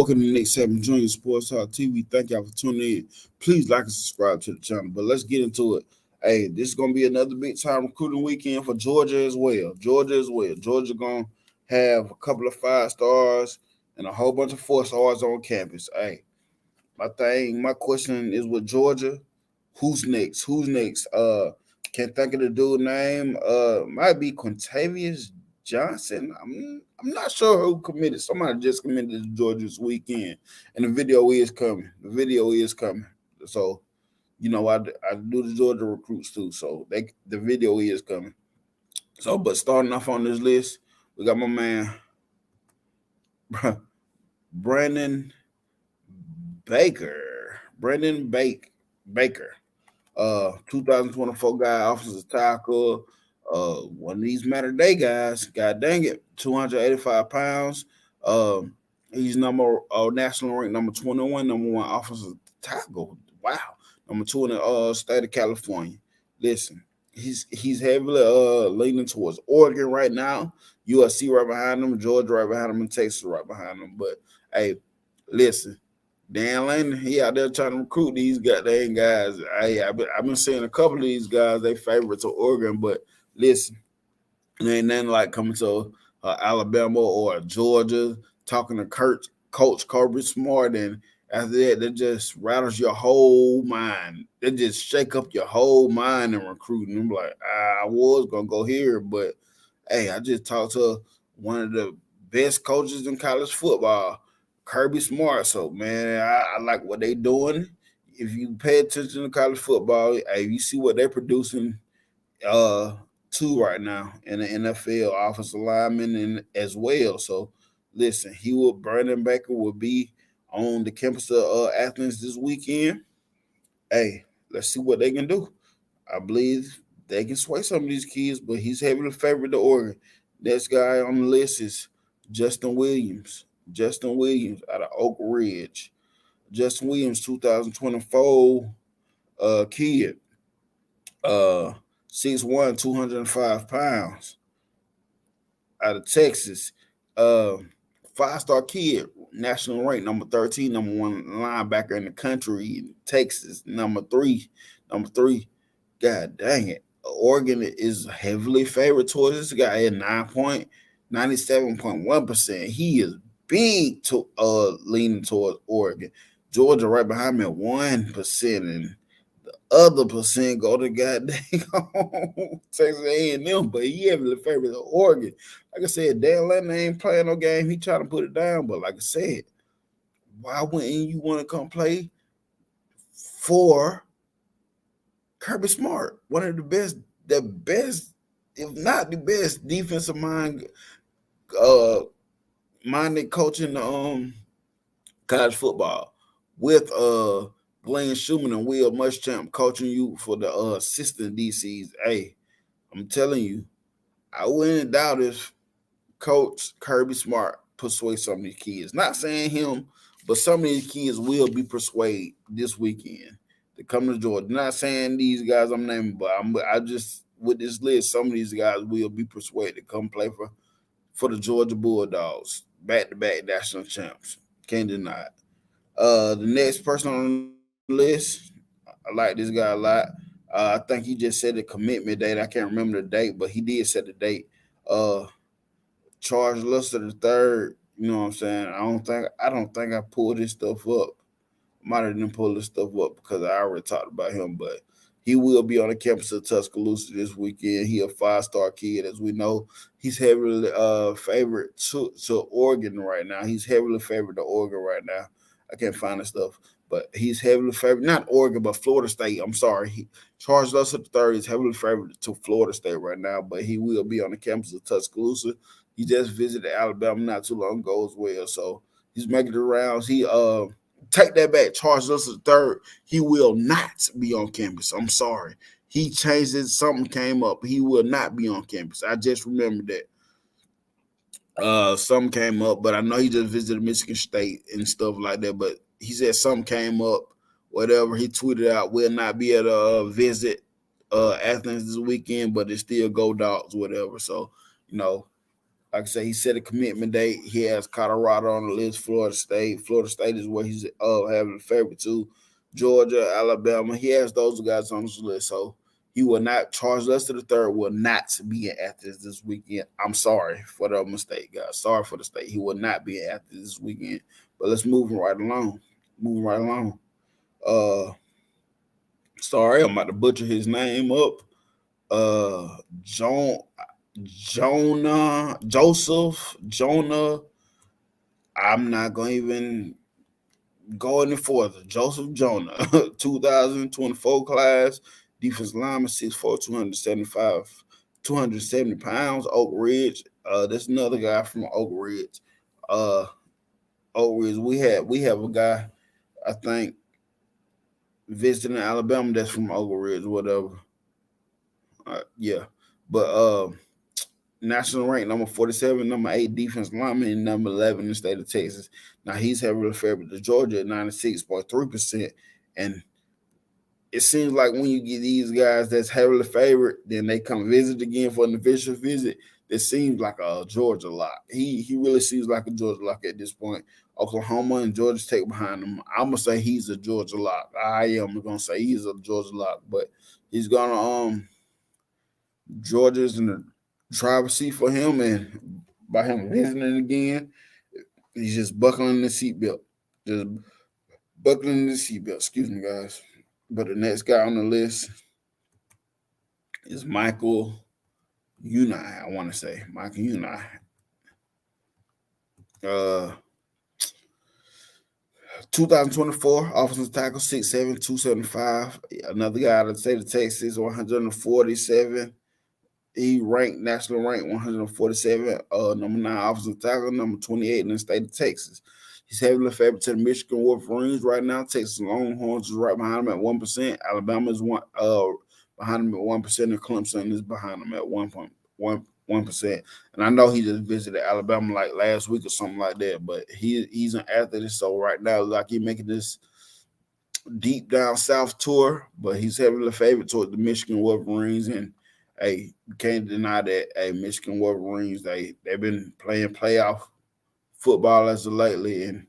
Welcome to the next 7 Junior Sports Talk TV. Thank y'all for tuning in. Please like and subscribe to the channel. But let's get into it. Hey, this is gonna be another big time recruiting weekend for Georgia as well. Georgia gonna have a couple of 5 stars and a whole bunch of 4 stars on campus. Hey, my question is with Georgia. Who's next? Can't think of the dude name. Might be Quintavious Johnson. I'm not sure who committed. Somebody just committed to Georgia this weekend, and the video is coming. So, I do the Georgia recruits too. So the video is coming. So, but starting off on this list, we got my man Brandon Baker. Baker. 2024 guy, offensive tackle. One of these matter day guys. God dang it, 285 pounds. He's national rank number 21, number one offensive tackle. Wow, number 2 in the state of California. Listen, he's heavily leaning towards Oregon right now. USC right behind him, Georgia right behind him, and Texas right behind him. But hey, listen. Dan Lanning, he out there trying to recruit these goddamn guys. I've been seeing a couple of these guys, they favorites of Oregon, but listen, it ain't nothing like coming to Alabama or Georgia, talking to Coach Kirby Smart, and after that just rattles your whole mind. They just shake up your whole mind in recruiting. I'm like, I was going to go here, but hey, I just talked to one of the best coaches in college football, Kirby Smart. So, man, I like what they doing. If you pay attention to college football, hey, you see what they're producing too right now in the NFL, offensive lineman and as well. So, listen, Brandon Baker will be on the campus of Athens this weekend. Hey, let's see what they can do. I believe they can sway some of these kids, but he's heavily favored to Oregon. Next guy on the list is Justin Williams. Justin Williams out of Oak Ridge. Justin Williams, 2024 kid. 6'1", 205 pounds. Out of Texas. 5-star kid. National rank number 13, number one linebacker in the country. Texas, number three. God dang it. Oregon is heavily favored towards this guy at 97.1%. He is big to leaning towards Oregon. Georgia right behind me at 1%, and the other percent go to goddamn Texas A&M, but he heavily favored Oregon. Like I said, Dan Lanning ain't playing no game. He trying to put it down, but like I said, why wouldn't you want to come play for Kirby Smart, one of the best, if not the best, defensive minded coach in the college football, with Glenn Schumann and Will Muschamp coaching you for the assistant DCs. Hey, I'm telling you, I wouldn't doubt if Coach Kirby Smart persuade some of these kids. Not saying him, but some of these kids will be persuaded this weekend to come to Georgia. Not saying these guys I'm naming, but I just, with this list, some of these guys will be persuaded to come play for the Georgia Bulldogs, back-to-back national champs. Can't deny it. The next person on the list, I like this guy a lot. I think he just said the commitment date. I can't remember the date, but he did set the date. Charles Luster the third. You know what I'm saying? I don't think I pulled this stuff up. Might have didn't pull this stuff up because I already talked about him, but he will be on the campus of Tuscaloosa this weekend. He a 5-star kid, as we know. He's heavily favored to Oregon right now. He's heavily favored to Oregon right now. I can't find the stuff, but he's heavily favored, not Oregon, but Florida State. I'm sorry. Charles Luster III is heavily favored to Florida State right now, but he will be on the campus of Tuscaloosa. He just visited Alabama not too long ago as well, so he's making the rounds. He take that back. Charles Luster III, he will not be on campus. I'm sorry. He changed it. Something came up. He will not be on campus. I just remembered that. Something came up, but I know he just visited Michigan State and stuff like that. But he said something came up, whatever. He tweeted out, will not be able to visit Athens this weekend, but it's still go Dogs, whatever. So, like I say, he set a commitment date. He has Colorado on the list, Florida State. Florida State is where he's having a favorite too. Georgia, Alabama. He has those guys on his list. So he will not. Charles Lester the third will not be in Athens this weekend. I'm sorry for the mistake, guys. Sorry for the state. He will not be in Athens this weekend. But let's move right along. Moving right along. Sorry, I'm about to butcher his name up. John Jonah Joseph Jonah. I'm not gonna even go any further. Joseph Jonah, 2024 class, defense lineman, 6'4", 270 pounds, Oak Ridge. That's another guy from Oak Ridge. Oak Ridge. We have a guy, I think, visiting Alabama that's from Oak Ridge, whatever. Yeah. But national rank number 47, number 8 defense lineman, and number 11 in the state of Texas. Now he's heavily favored to Georgia at 96.3%. And it seems like when you get these guys that's heavily favored, then they come visit again for an official visit. It seems like a Georgia lock. He really seems like a Georgia lock at this point. Oklahoma and Georgia State behind him. I'm gonna say he's a Georgia lock. I am gonna say he's a Georgia lock, but he's gonna Georgia's in the driver's seat for him, and by him visiting again, he's just buckling the seatbelt. Just buckling the seatbelt. Excuse me, guys. But the next guy on the list is Michael Uini, I want to say. Michael Uini. 2024 offensive tackle, 6'7", 275. Another guy out of the state of Texas, 147. He ranked national rank 147. Number 9 offensive tackle, number 28 in the state of Texas. He's heavily favored to the Michigan Wolverines right now. Texas Longhorns is right behind him at 1%. Alabama is behind him at 1%, and Clemson is behind him at 1%. And I know he just visited Alabama like last week or something like that, but he's an athlete, so right now like he's making this deep down south tour, but he's heavily favored toward the Michigan Wolverines. And hey, you can't deny that. Hey, Michigan Wolverines, they've been playing playoff football as of lately, and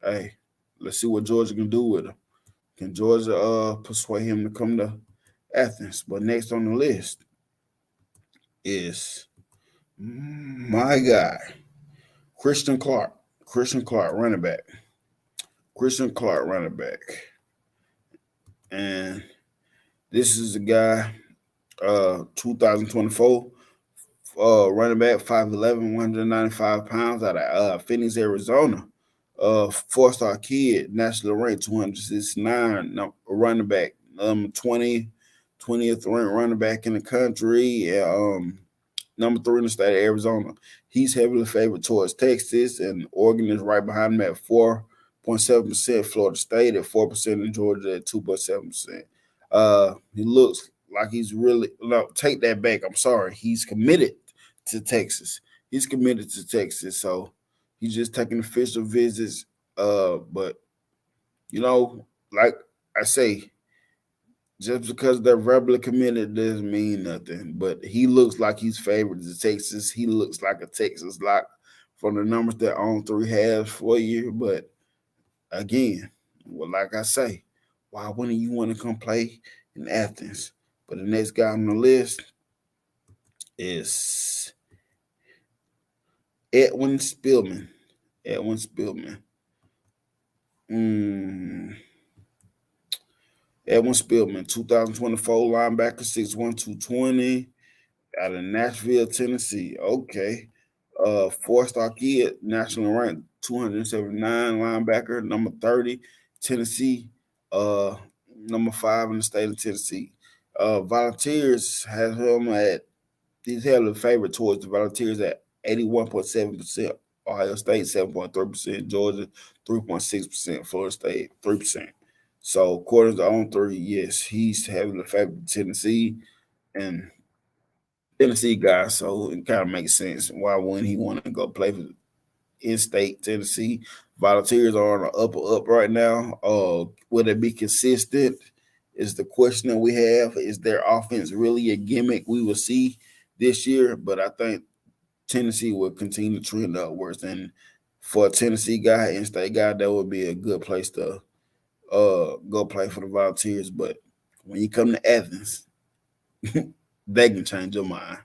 hey, let's see what Georgia can do with him. Can Georgia persuade him to come to Athens? But next on the list is my guy, Christian Clark. Christian Clark, running back. Christian Clark, running back. And this is a guy, 2024 running back, 5'11", 195 pounds, out of Phoenix, Arizona. 4-star kid, national rank 269, running back, 20th ranked running back in the country, and number 3 in the state of Arizona. He's heavily favored towards Texas, and Oregon is right behind him at 4.7%. Florida State at 4%, and Georgia at 2.7%. He looks like he's really take that back. I'm sorry. He's committed to Texas. He's committed to Texas, so he's just taking official visits. But like I say, just because they're verbally committed doesn't mean nothing. But he looks like he's favored to Texas. He looks like a Texas lock from the numbers that On3 has for you. But again, well, like I say, why wouldn't you want to come play in Athens? But the next guy on the list is Edwin Spillman. Edwin Spillman. Edwin Spillman, 2024 linebacker, 6'1", 220, out of Nashville, Tennessee. Okay. 4-star kid, national rank 279, linebacker, number 30, Tennessee, number 5 in the state of Tennessee. Volunteers has him at, he's heavily favored towards the Volunteers at 81.7%. Ohio State 7.3%, Georgia 3.6%, Florida State 3%. So according to On3, yes, he's heavily favored Tennessee and Tennessee guy, so it kind of makes sense. Why wouldn't he want to go play for in-state Tennessee? Volunteers are on the up right now. Will they be consistent? Is the question that we have. Is their offense really a gimmick? We will see this year, but I think Tennessee will continue to trend upwards. And for a Tennessee guy, in-state guy, that would be a good place to go play for the Volunteers. But when you come to Athens, they can change your mind.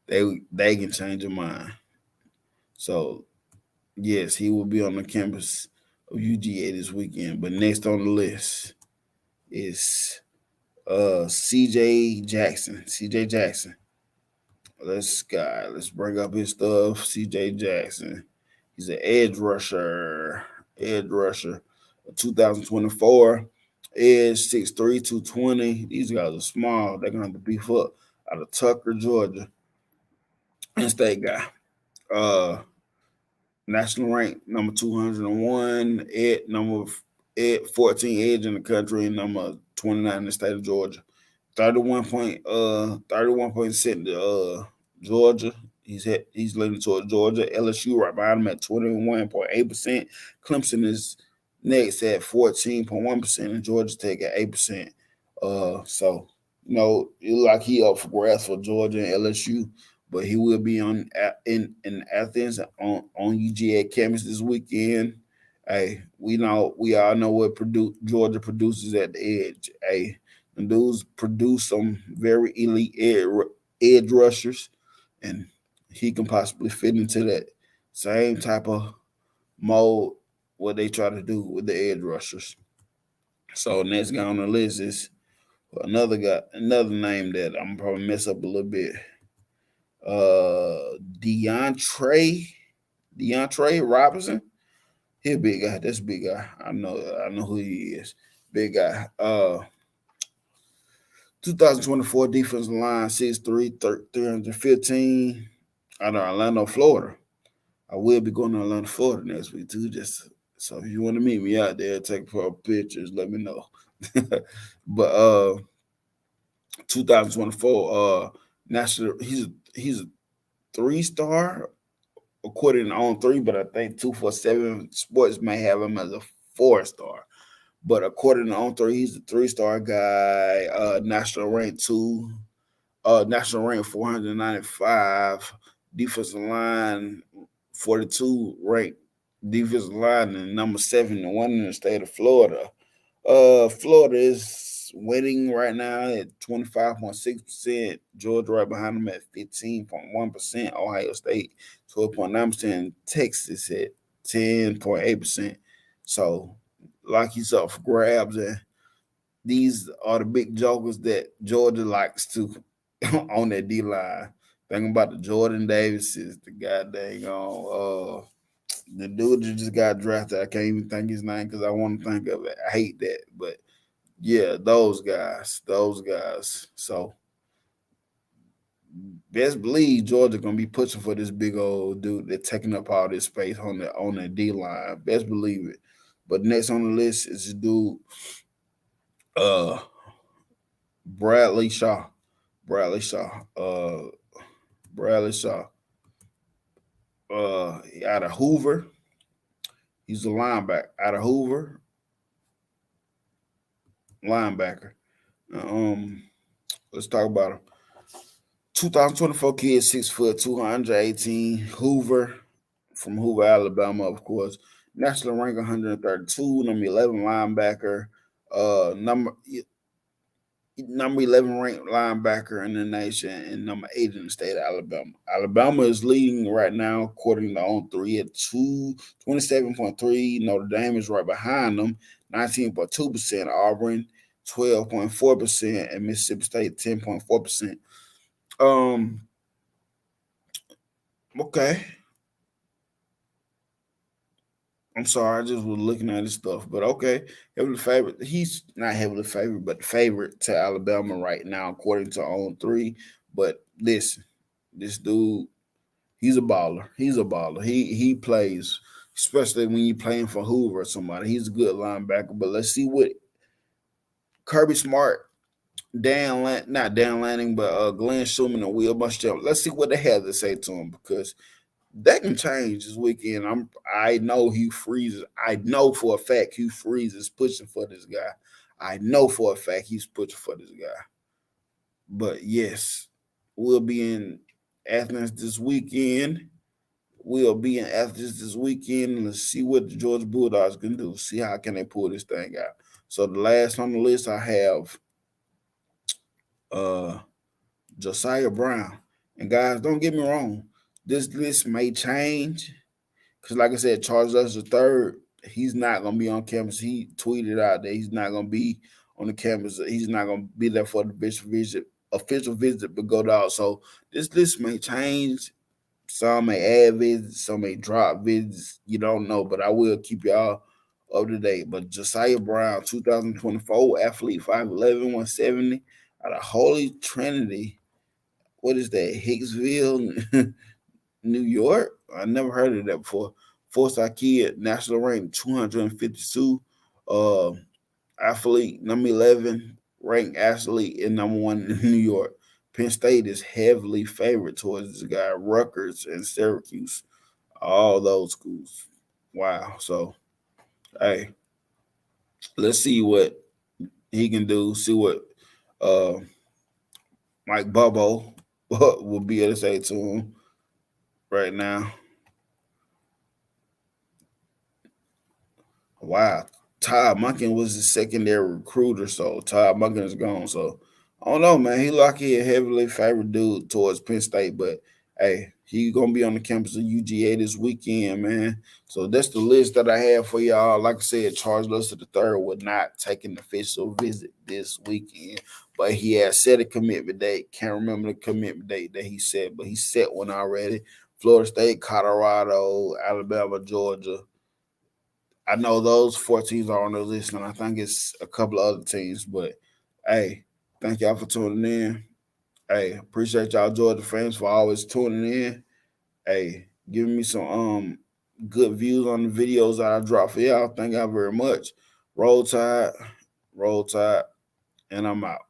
They can change your mind. So yes, he will be on the campus of UGA this weekend. But next on the list is CJ Jackson. CJ Jackson. Let's bring up his stuff. CJ Jackson. He's an edge rusher. Edge rusher. 2024. Edge 6'3", 220. These guys are small. They're gonna have to beef up out of Tucker, Georgia. In-state guy. National rank number 201. Ed 14 edge in the country, and number 29 in the state of Georgia. 31% Georgia. He's leaning towards Georgia. LSU right behind him at 21.8%. Clemson is next at 14.1%, and Georgia Tech at 8%. So it look like he up for grabs for Georgia and LSU, but he will be in Athens on UGA campus this weekend. Hey, we all know what Georgia produces at the edge. Hey, and those produce some very elite edge rushers, and he can possibly fit into that same type of mold what they try to do with the edge rushers. So next guy on the list is another name that I'm probably mess up a little bit. DeAndre Robinson. He a big guy. That's a big guy. I know who he is. Big guy. 2024 defensive line, 6'3", 315 out of Orlando, Florida. I will be going to Orlando, Florida next week too. Just so if you want to meet me out there, take pictures, let me know. But 2024 national, he's a 3-star according to On3, but I think 247 Sports may have him as a 4-star. But according to On3, he's a 3-star guy. National rank 495. Defensive line 42 ranked defensive line, and number 7, the one in the state of Florida. Florida is winning right now at 25.6%. Georgia right behind them at 15.1%. Ohio State 12.9%. Texas at 10.8%. So, like he's up for grabs, and these are the big jokers that Georgia likes to on that D line. Thinking about the Jordan Davises, the goddamn the dude that just got drafted. I can't even think his name because I want to think of it. I hate that, but yeah, those guys. So best believe Georgia gonna be pushing for this big old dude that's taking up all this space on the D line. Best believe it. But next on the list is this dude, Bradley Shaw. Bradley Shaw. Out of Hoover. He's a linebacker. Out of Hoover. Linebacker. Let's talk about him. 2024 kid, 6 foot, 218. Hoover, from Hoover, Alabama, of course. National rank 132, number 11 linebacker. Number 11 ranked linebacker in the nation, and number 8 in the state of Alabama. Alabama is leading right now, according to On3, at 27.3. Notre Dame is right behind them, 19.2%. Auburn, 12.4%, and Mississippi State, 10.4%. Okay. I'm sorry, I just was looking at his stuff, but okay. Heavily favorite. He's not heavily favored, but favorite to Alabama right now, according to On3. But listen, this dude, he's a baller. He plays, especially when you're playing for Hoover or somebody. He's a good linebacker. But let's see what Kirby Smart, not Dan Lanning, but Glenn Schumann and Will Muschamp. Let's see what they have to say to him, because that can change this weekend. I know Hugh Freeze. I know for a fact Hugh Freeze is pushing for this guy. I know for a fact he's pushing for this guy. But yes, we'll be in Athens this weekend. we'll be in Athens this weekend and let's see what the Georgia Bulldogs can do. See how can they pull this thing out. So the last on the list I have Josiah Brown. And guys, don't get me wrong, this list may change. Because like I said, Charles Lester III, he's not gonna be on campus. He tweeted out that he's not gonna be on the campus. He's not gonna be there for the official visit, but go down. So this list may change. Some may add visits, some may drop visits. You don't know, but I will keep y'all up to date. But Josiah Brown, 2024 athlete, 5'11", 170, out of Holy Trinity. What is that? Hicksville, New York? I never heard of that before. Four-star kid, national rank 252. Uh, athlete, number 11, ranked athlete in number 1 in New York. Penn State is heavily favored towards this guy. Rutgers and Syracuse, all those schools. Wow. So, hey, let's see what he can do. See what uh, Mike Bubbo will be able to say to him right now. Wow. Todd Monken was his secondary recruiter, so Todd Monken is gone. So I don't know, man. He like he a heavily favored dude towards Penn State, but hey, he gonna be on the campus of UGA this weekend, man. So that's the list that I have for y'all. Like I said, Charles Lester III would not take an official visit this weekend, but he has set a commitment date. Can't remember the commitment date that he set, but he set one already. Florida State, Colorado, Alabama, Georgia. I know those 4 teams are on the list, and I think it's a couple of other teams. But hey, thank y'all for tuning in. Hey, appreciate y'all Georgia fans for always tuning in. Hey, giving me some good views on the videos that I drop for y'all. Thank y'all very much. Roll Tide, and I'm out.